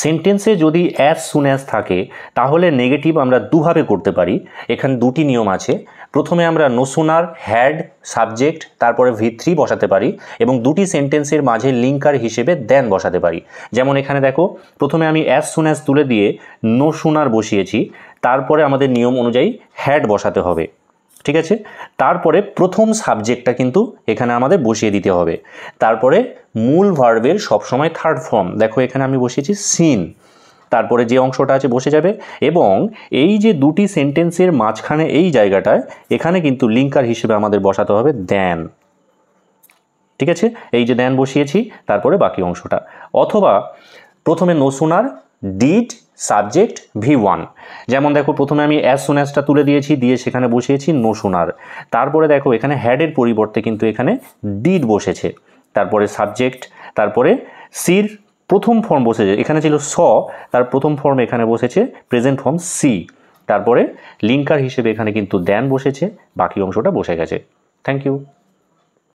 সেন্টেন্সে যদি as soon as থাকে তাহলে নেগেটিভ আমরা দুভাবে করতে পারি। এখানে দুটি নিয়ম আছে। প্রথমে আমরা নো সুনার হ্যাড সাবজেক্ট তারপরে V3 বসাতে পারি এবং দুটি সেন্টেন্সের মাঝে লিঙ্কার হিসেবে দেন বসাতে পারি। যেমন এখানে দেখো, প্রথমে আমি অ্যাজ সুন অ্যাজ তুলে দিয়ে নো সুনার বসিয়েছি, তারপরে আমাদের নিয়ম অনুযায়ী হ্যাড বসাতে হবে, ঠিক আছে। তারপরে প্রথম সাবজেক্টটা কিন্তু এখানে আমাদের বসিয়ে দিতে হবে। তারপরে মূল ভার্বের সবসময় থার্ড ফর্ম, দেখো এখানে আমি বসিয়েছি সিন, তারপরে যে অংশটা আছে বসে যাবে এবং এই যে দুটি সেন্টেন্সের মাঝখানে এই জায়গাটায় এখানে কিন্তু লিঙ্কার হিসেবে আমাদের বসাতে হবে দেন, ঠিক আছে। এই যে দেন বসিয়েছি, তারপরে বাকি অংশটা। অথবা প্রথমে no sooner did subject V1, যেমন দেখো প্রথমে আমি অ্যাজ সুন অ্যাজটা তুলে দিয়েছি, দিয়ে সেখানে বসিয়েছি নো সুনার। তারপরে দেখো এখানে হ্যাডের পরিবর্তে কিন্তু এখানে ডিড বসেছে, তারপরে সাবজেক্ট, তারপরে সির প্রথম ফর্ম বসেছে, এখানে ছিল স, তার প্রথম ফর্ম এখানে বসেছে প্রেজেন্ট ফর্ম সি, তারপরে লিঙ্কার হিসেবে এখানে কিন্তু দেন বসেছে, বাকি অংশটা বসে গেছে। Thank you.